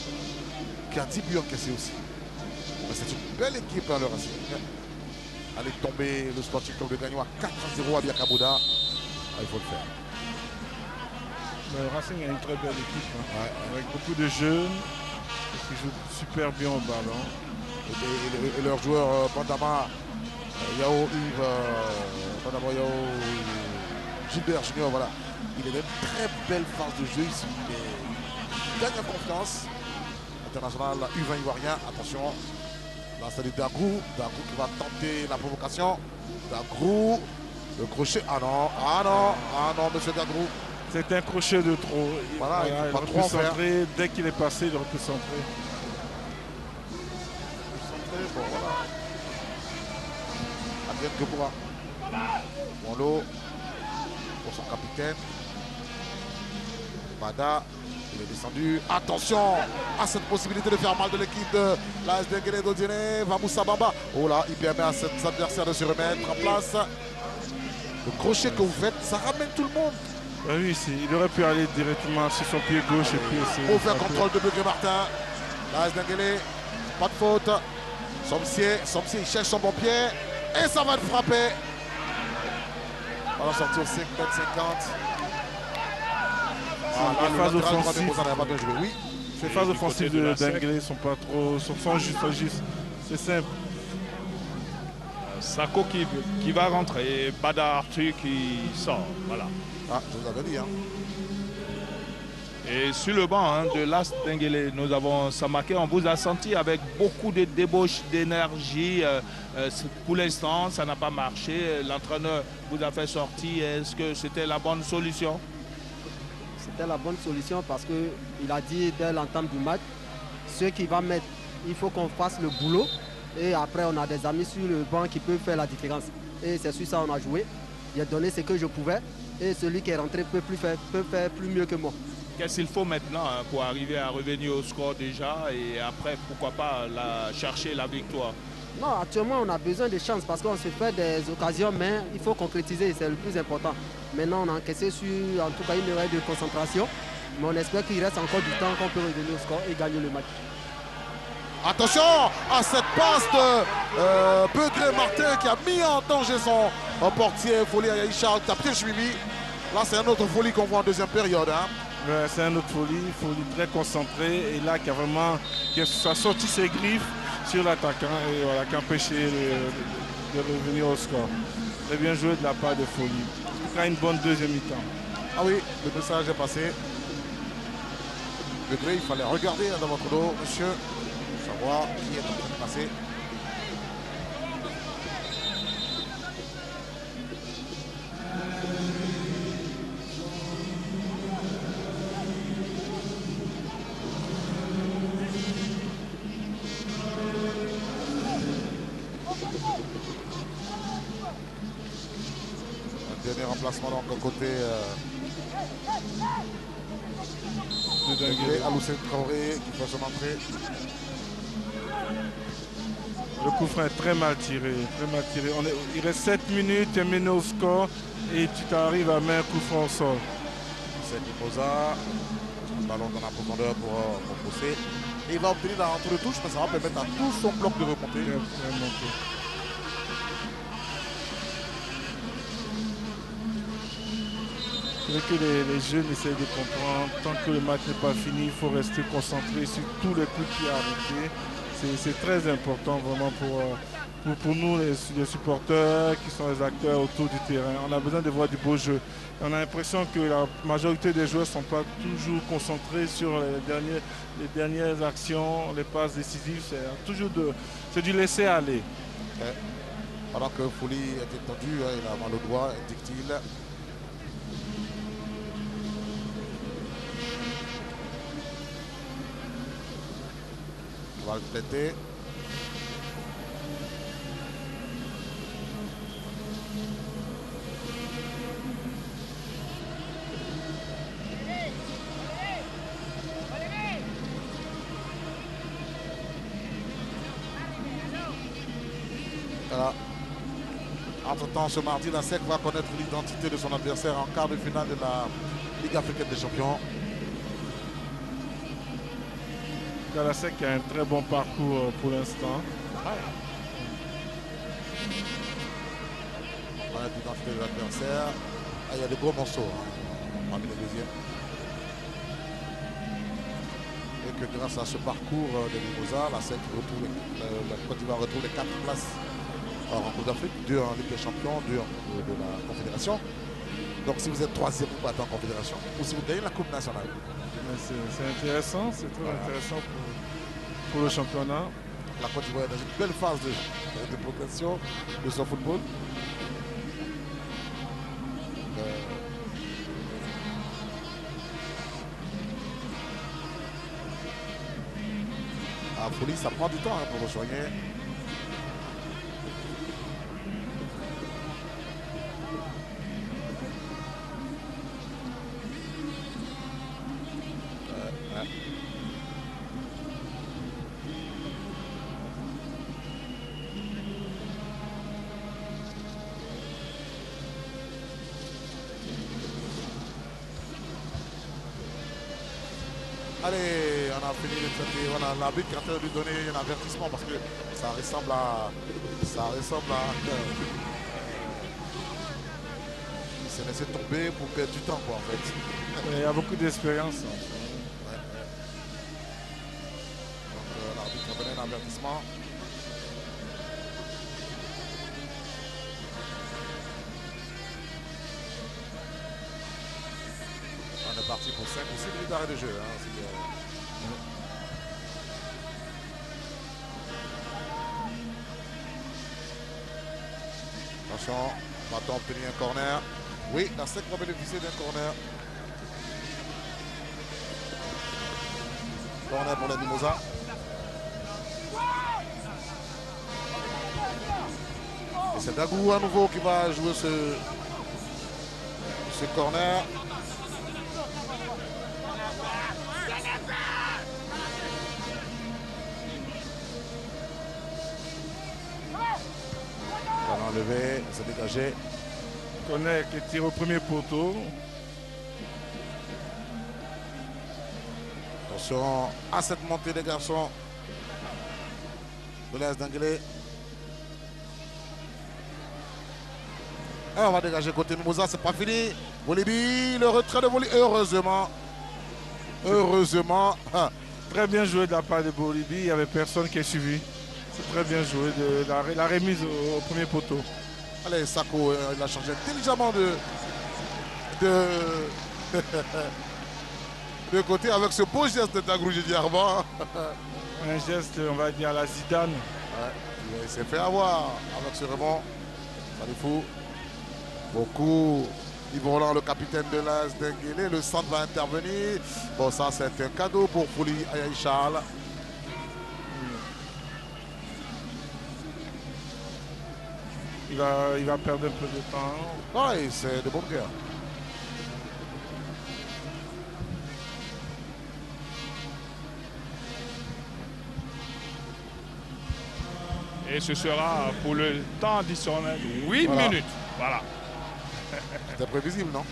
qui a 10 buts encaissés aussi. C'est une belle équipe, hein, le Racing. Aller tomber le Sporting Club de Gagnon à 4-0 à Biakabuda. Il faut le faire. Le Racing a une très belle équipe, hein, Ouais. avec beaucoup de jeunes qui jouent super bien au ballon. Et leurs joueurs, Bandama, Yao Yves, Bandama Yao Gilbert Junior, voilà. Il est une très belle phase de jeu ici. Il gagne en confiance. international U20 ivoirien. Attention, là c'est du Dagrou. Dagrou qui va tenter la provocation. Dagrou, le crochet. Ah non, monsieur Dagrou. C'est un crochet de trop. Voilà, il il va aurait trop pu en faire. centrer. Dès qu'il est passé, il aurait pu centrer. Bon, voilà. Adrien Geboura. Bon lot pour son capitaine. Bada, il est descendu. Attention à cette possibilité de faire mal de l'équipe de l'AS Denguélé d'Odiene. Vamoussa Bamba. Oh là, il permet à ses adversaires de se remettre en place. Le crochet que vous faites, ça ramène tout le monde. Oui, il aurait pu aller directement sur son pied gauche et puis essayer. Mauvais contrôle de Begré Martin. L'AS Denguélé, pas de faute. Somsier, il cherche son bon pied. Et ça va être frappé. On va sortir au 5 mètres 50. Les phases offensives. Oui. Ces phases offensives de Denguélé sont pas trop. sont juste. C'est simple. Sako qui va rentrer, Bada Arthur qui sort. Voilà. Ah, je vous avais dit. Hein. Et sur le banc de l'AS Denguélé, nous avons Samaké. On vous a senti avec beaucoup de débauche d'énergie. Pour l'instant, ça n'a pas marché. L'entraîneur vous a fait sortir. Est-ce que c'était la bonne solution? C'était la bonne solution parce qu'il a dit dès l'entame du match, ce qu'il va mettre, il faut qu'on fasse le boulot. Et après, on a des amis sur le banc qui peuvent faire la différence. Et c'est sur ça qu'on a joué. J'ai donné ce que je pouvais. Et celui qui est rentré peut faire plus mieux que moi. Qu'est-ce qu'il faut maintenant pour arriver à revenir au score déjà et après, pourquoi pas chercher la victoire? Non, actuellement, on a besoin de chance parce qu'on se fait des occasions, mais il faut concrétiser, c'est le plus important. Maintenant, on a encaissé sur, en tout cas, une erreur de concentration. Mais on espère qu'il reste encore du temps qu'on peut revenir au score et gagner le match. Attention à cette passe de Begré Martin qui a mis en danger son portier. Folie à Yaïcha, qui a bien suivi. Là, c'est un autre folie qu'on voit en deuxième période. Hein. Ouais, c'est un autre folie très concentré. Et là, qui a sorti ses griffes sur l'attaquant et voilà, qui a empêché de revenir au score. Très bien joué de la part de Folie. Il fera une bonne deuxième mi-temps. Ah oui, le message est passé. Begré, il fallait regarder dans votre dos, monsieur. Savoir qui est en train de passer. Un dernier remplacement donc à côté de Denguélé. Aloussé Traoré qui fait son entrée. Le coup franc est très mal tiré. Il reste 7 minutes, tu es mené au score et tu t'arrives à mettre un coup franc au sol. C'est Mimosa. Un ballon dans la profondeur pour pousser. Et il va obtenir la rentrée de touche, mais ça va permettre à tout son bloc de remonter. C'est que les jeunes essayent de comprendre. Tant que le match n'est pas fini, il faut rester concentré sur tous les coups qui arrivent. C'est très important vraiment pour nous, les supporters qui sont les acteurs autour du terrain. On a besoin de voir du beau jeu. On a l'impression que la majorité des joueurs ne sont pas toujours concentrés sur les dernières actions, les passes décisives. C'est du laisser aller. Alors que Folie est tendu, il a mal au doigt, indique-t-il. On va le traiter. Voilà. Entre-temps, ce mardi, la SEC va connaître l'identité de son adversaire en quart de finale de la Ligue africaine des champions. Galasek a un très bon parcours pour l'instant. Voilà l'identité de l'adversaire. Ah, il y a des gros morceaux parmi les deuxièmes. Et que grâce à ce parcours de Mimosa, la SEC retrouve la Côte d'Ivoire retrouve les 4 places en Coupe d'Afrique, 2 en Ligue des Champions, 2 de la Confédération. Donc si vous êtes 3e, vous battez en Confédération, ou si vous gagnez la Coupe nationale. C'est intéressant, c'est très intéressant pour le championnat. La Côte d'Ivoire est dans une belle phase de progression de son football. À Folie, ça prend du temps pour rejoigner. Allez, on a fini de traiter. Voilà, l'arbitre qui est en train de lui donner un avertissement parce que ça ressemble à. Il s'est laissé tomber pour perdre du temps, quoi, en fait. Il y a beaucoup d'expérience. Ouais. Donc l'arbitre a donné un avertissement. On est parti pour 5 ou 6 minutes d'arrêt de jeu. Attention, va-t-on obtenir un corner? Oui, la SEC va bénéficier d'un corner. Corner pour les Mimosas. Et c'est Dagou à nouveau qui va jouer ce corner. Enlevé, c'est dégagé. Corner qui tire au premier poteau. Attention à cette montée des garçons de l'Est d'Anglais. On va dégager côté Mimosa, c'est pas fini. Bolibi, le retrait de Bolibi. Heureusement. Très bien joué de la part de Bolibi, il n'y avait personne qui est suivi. C'est très bien joué de la remise au premier poteau. Allez, Sako, il a changé intelligemment de côté avec ce beau geste de Dagrou, j'ai dit avant. Un geste, on va dire, à la Zidane. Ouais, il s'est fait avoir avec ce rebond. Ça les fout. Beaucoup. Yves Roland, le capitaine de l'AS d'Enguélé. Le centre va intervenir. Bon, ça, c'est un cadeau pour Fouli Ayaï Charles. Il va perdre un peu de temps. Oui, c'est de bonne guerre. Et ce sera pour le temps additionnel 8 minutes. Voilà. C'était prévisible, non?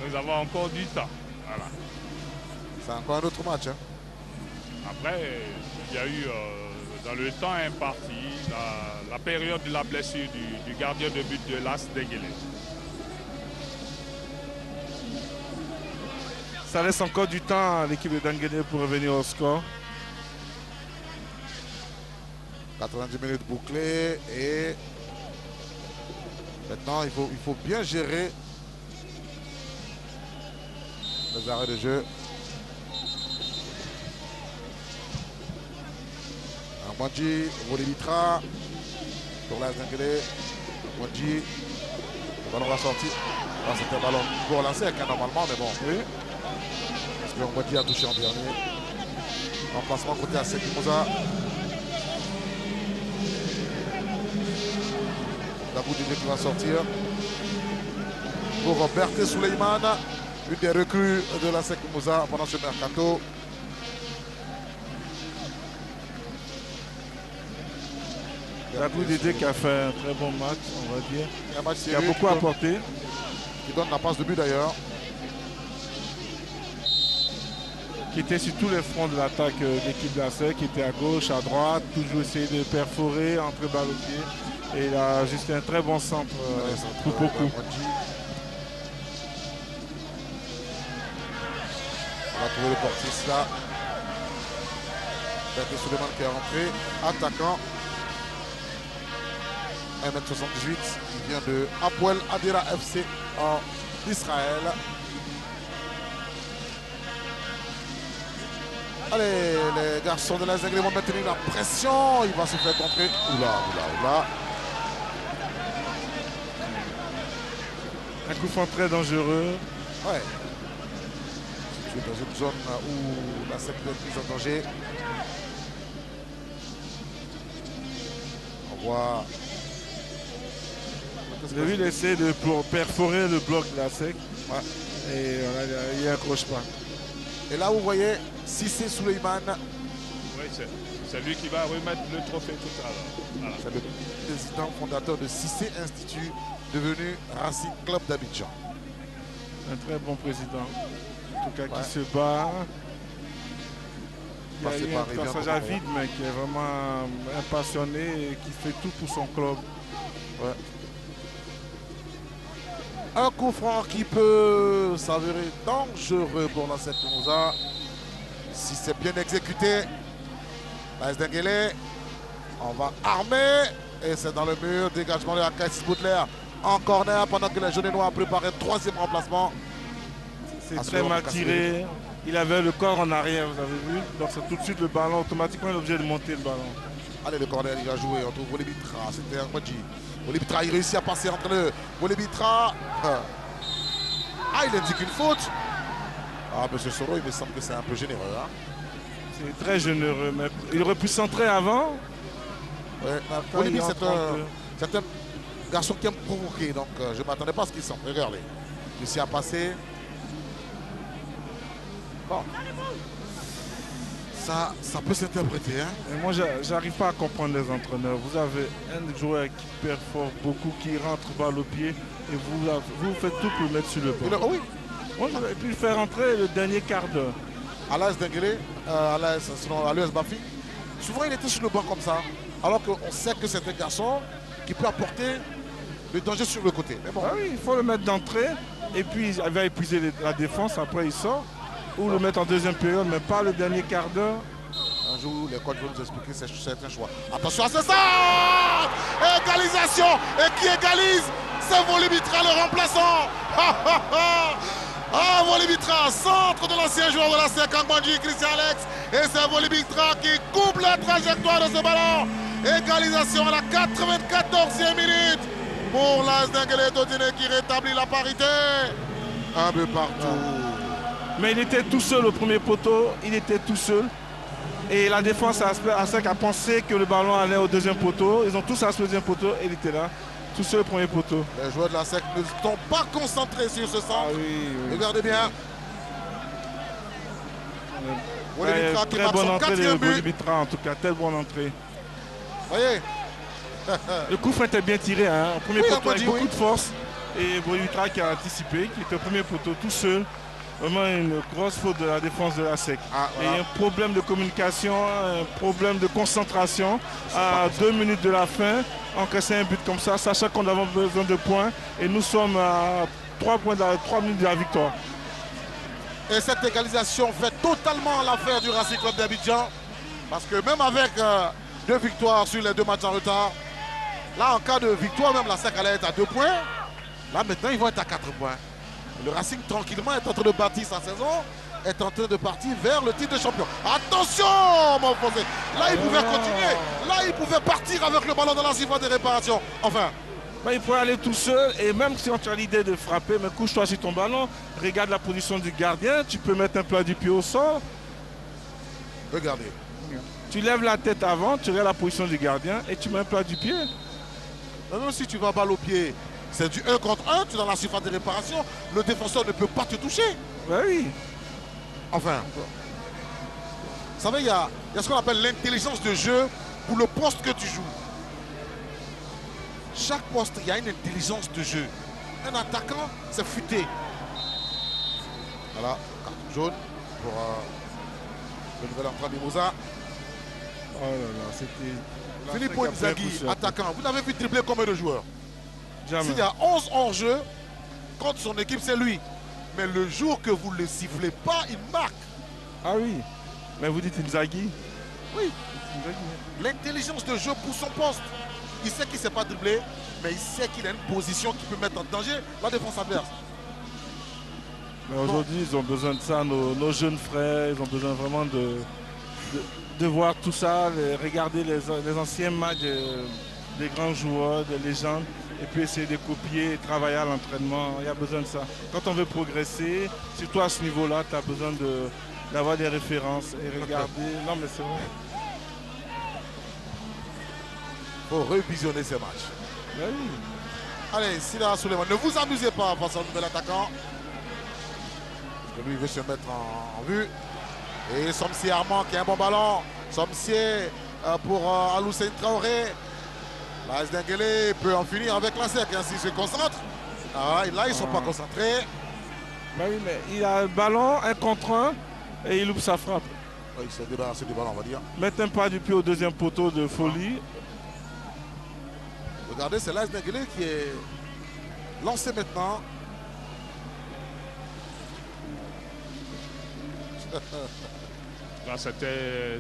Nous avons encore du temps. Voilà. C'est encore un autre match. Hein. Après, il y a eu dans le temps imparti la période de la blessure du gardien de but de l'AS d'Enguélé. Ça laisse encore du temps à l'équipe de Denguélé pour revenir au score. 90 minutes bouclées et maintenant il faut bien gérer les arrêts de jeu. Mwanji, Volibitra pour l'AS d'Enguélé. Mwanji, le ballon va sortir. Ah, c'était un ballon pour lancer normalement, mais bon. Oui. Parce que Mwanji a touché en dernier. Remplacement côté ASEC Mimosa. Dabou Didé qui va sortir. Pour Berté Souleyman, une des recrues de l'ASEC Mimosa pendant ce mercato. Dabou Didé qui a fait un très bon match, on va dire. Un match qui a beaucoup apporté. Qui donne la passe de but d'ailleurs. Qui était sur tous les fronts de l'attaque de l'équipe de l'ASEC, qui était à gauche, à droite, toujours essayer de perforer, entrer balle au pied. Et il a juste un très bon centre pour beaucoup. On va trouver le portiste là. Berté Souleyman qui est rentré. Attaquant. 1m78, il vient de Hapoel Hadera FC en Israël. Allez, les garçons de la Zinguélé vont maintenir la pression. Il va se faire contrer. Oula. Un coup franc très dangereux. Ouais. Tu es dans une zone où la SEC peut être mise en danger. On voit. Lui, il essaie de perforer le bloc de la SEC. Ouais. Et il n'accroche pas. Et là, vous voyez, Cissé Souleymane. Oui, c'est lui qui va remettre le trophée tout à l'heure. Voilà. C'est le président fondateur de Cissé Institut, devenu Racing Club d'Abidjan. Un très bon président. En tout cas, Ouais. qui se bat. Il y a Passé eu par un Rivière passage de à Montréal. vide, mais qui est vraiment un passionné et qui fait tout pour son club. Ouais. Un coup franc qui peut s'avérer dangereux pour la SEC Moussa. Si c'est bien exécuté, la Zinguélé, on va armer. Et c'est dans le mur, dégagement de la Cassis Boutler en corner pendant que les jaunes et noirs préparent le troisième remplacement. C'est Ah, très c'est mal bon, tiré. Il avait le corps en arrière, vous avez vu. Donc c'est tout de suite le ballon. Automatiquement, il est obligé de monter le ballon. Allez, le corner, il va jouer. On trouve Bolibitra. C'était un Modji. Bolibitra, il réussit à passer entre le Bolibitra. Ah, il indique une faute. Ah, monsieur Soro, il me semble que c'est un peu généreux. Hein? C'est très généreux. Mais il aurait pu centrer avant. Ouais, Quand Bolibitra, il rentre c'est un garçon qui aime provoquer. Donc, je ne m'attendais pas à ce qu'il centre. Regardez. Il réussit à passer. Bon. Ça peut s'interpréter. Hein? Et moi, j'arrive pas à comprendre les entraîneurs. Vous avez un joueur qui performe beaucoup, qui rentre balle au pied, et vous faites tout pour le mettre sur le banc. Oui. Moi, j'aurais pu le faire rentrer le dernier quart d'heure. À l'AS Denguélé, à l'AS Bafi, souvent il était sur le banc comme ça. Alors qu'on sait que c'est un garçon qui peut apporter le danger sur le côté. Mais bon, Ah oui, il faut le mettre d'entrée, et puis il va épuiser la défense, après il sort. Ou le mettre en deuxième période, mais pas le dernier quart d'heure. un jour, les coachs vont nous expliquer certains choix. Attention à ce centre! Égalisation! Et qui égalise? C'est Volibitra, le remplaçant! Ah, Volibitra, centre de l'ancien joueur de la SEC, Angbanji, Christian Alex. Et c'est Volibitra qui coupe la trajectoire de ce ballon. Égalisation à la 94e minute pour l'AS Denguélé Totine qui rétablit la parité. Un peu partout. Mais il était tout seul au premier poteau, il était tout seul. Et la défense à SEC a pensé que le ballon allait au deuxième poteau. Ils ont tous à ce deuxième poteau et il était là, tout seul au premier poteau. Les joueurs de la SEC ne sont pas concentrés sur ce centre. Ah oui. Regardez bien. Volibitra qui Très marque bonne son entrée de 4e but. Volibitra en tout cas, très bonne entrée. Voyez. Le coup franc était bien tiré, hein. Au premier Oui, poteau avec Angbanji, beaucoup oui. de force. Et Volibitra qui a anticipé, qui était au premier poteau tout seul. Vraiment une grosse faute de la défense de la SEC. Ah, voilà. Et un problème de communication, un problème de concentration. À 2 minutes de la fin, encaisser un but comme ça, sachant qu'on avait besoin de points. Et nous sommes à 3 minutes de la victoire. Et cette égalisation fait totalement l'affaire du Racing Club d'Abidjan. Parce que même avec 2 victoires sur les 2 matchs en retard, là en cas de victoire, même la SEC allait être à 2 points. Là maintenant ils vont être à 4 points. Le Racing tranquillement est en train de bâtir sa saison, est en train de partir vers le titre de champion. Attention mon français. Là il pouvait continuer. Là il pouvait partir avec le ballon dans la surface de réparation. Enfin, Ben, il faut aller tout seul et même si tu as l'idée de frapper, mais couche-toi sur ton ballon, regarde la position du gardien, tu peux mettre un plat du pied au sol, regardez. tu lèves la tête avant, tu regardes la position du gardien et tu mets un plat du pied. Même si tu vas balle au pied, c'est du 1 contre 1, tu es dans la surface de réparation, le défenseur ne peut pas te toucher. Ben oui. Enfin, vous savez, il y a ce qu'on appelle l'intelligence de jeu pour le poste que tu joues. Chaque poste, il y a une intelligence de jeu. Un attaquant, c'est futé. Voilà, carton jaune pour le nouvel entrant Mimosa. Oh là là, c'était... Filippo Inzaghi, attaquant. Vous l'avez vu dribbler combien de joueurs? Jamais. S'il y a 11 hors-jeu, contre son équipe, c'est lui. Mais le jour que vous ne le sifflez pas, il marque. Ah oui. Mais vous dites Inzaghi. Oui. Inzaghi. L'intelligence de jeu pour son poste. Il sait qu'il ne sait pas dribbler, mais il sait qu'il a une position qui peut mettre en danger la défense adverse. Mais aujourd'hui, ils ont besoin de ça, nos jeunes frères, ils ont besoin vraiment de voir tout ça, regarder les anciens matchs des grands joueurs, des légendes, et puis essayer de copier et travailler à l'entraînement. Il y a besoin de ça. Quand on veut progresser, surtout à ce niveau-là, tu as besoin d'avoir des références et regarder. Non, mais c'est vrai. Il faut revisionner ces matchs. Ben oui. Allez, Sida Suleiman, ne vous amusez pas face au nouvel attaquant. Parce que lui, il veut se mettre en vue. Et Somsier Armand qui a un bon ballon. Somsier pour Aloussène Traoré. L'AS Denguélé peut en finir avec la SEC, ainsi il se concentre. Ah, là, ils ne sont pas concentrés. Ben oui, mais il a le ballon, 1 contre 1, et il loupe sa frappe. Oui, il s'est débarrassé du ballon, on va dire. Mettre un pas du pied au deuxième poteau de folie. Regardez, c'est l'AS Denguélé qui est lancé maintenant.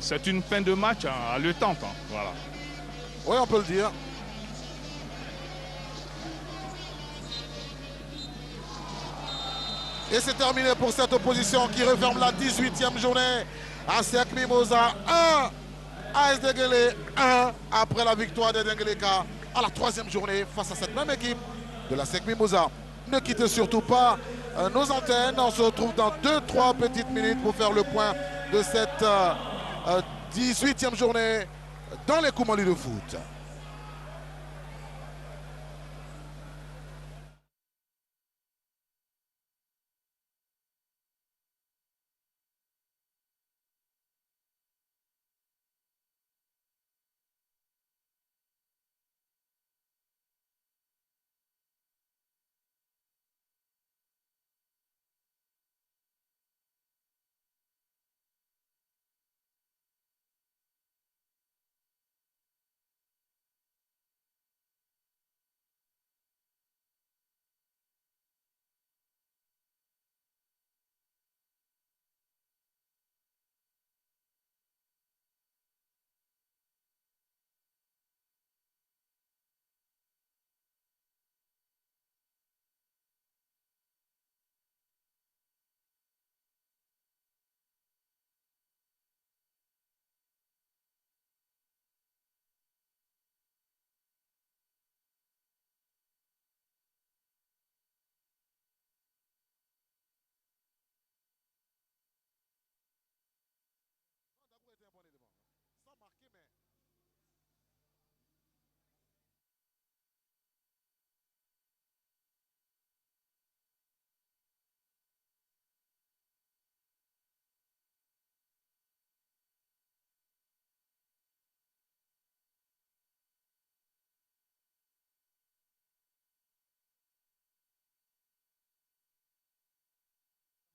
C'est une fin de match haletante. Voilà. Oui, on peut le dire. Et c'est terminé pour cette opposition qui referme la 18e journée. ASEC Mimosa 1, AS Denguélé 1, après la victoire des Denguéléka à la 3e journée face à cette même équipe de l'ASEC Mimosa. Ne quittez surtout pas nos antennes. On se retrouve dans 2-3 petites minutes pour faire le point de cette 18e journée dans les Koumalis de foot.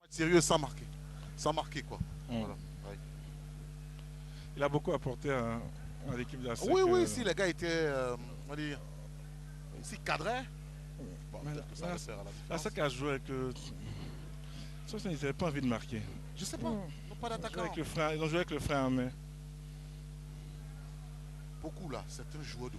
Sérieux sans marquer. Sans marquer quoi. Voilà. Ouais. Il a beaucoup apporté à l'équipe de la SEC. Oui, oui, si les gars étaient, on va dire, si cadrés, bon, peut-être que ça va faire à la différence. La SEC a joué avec ça, ils n'avaient pas envie de marquer. Je sais pas, non, pas d'attaquant. Ils ont joué avec le frein en main. Beaucoup là, c'est un joueur de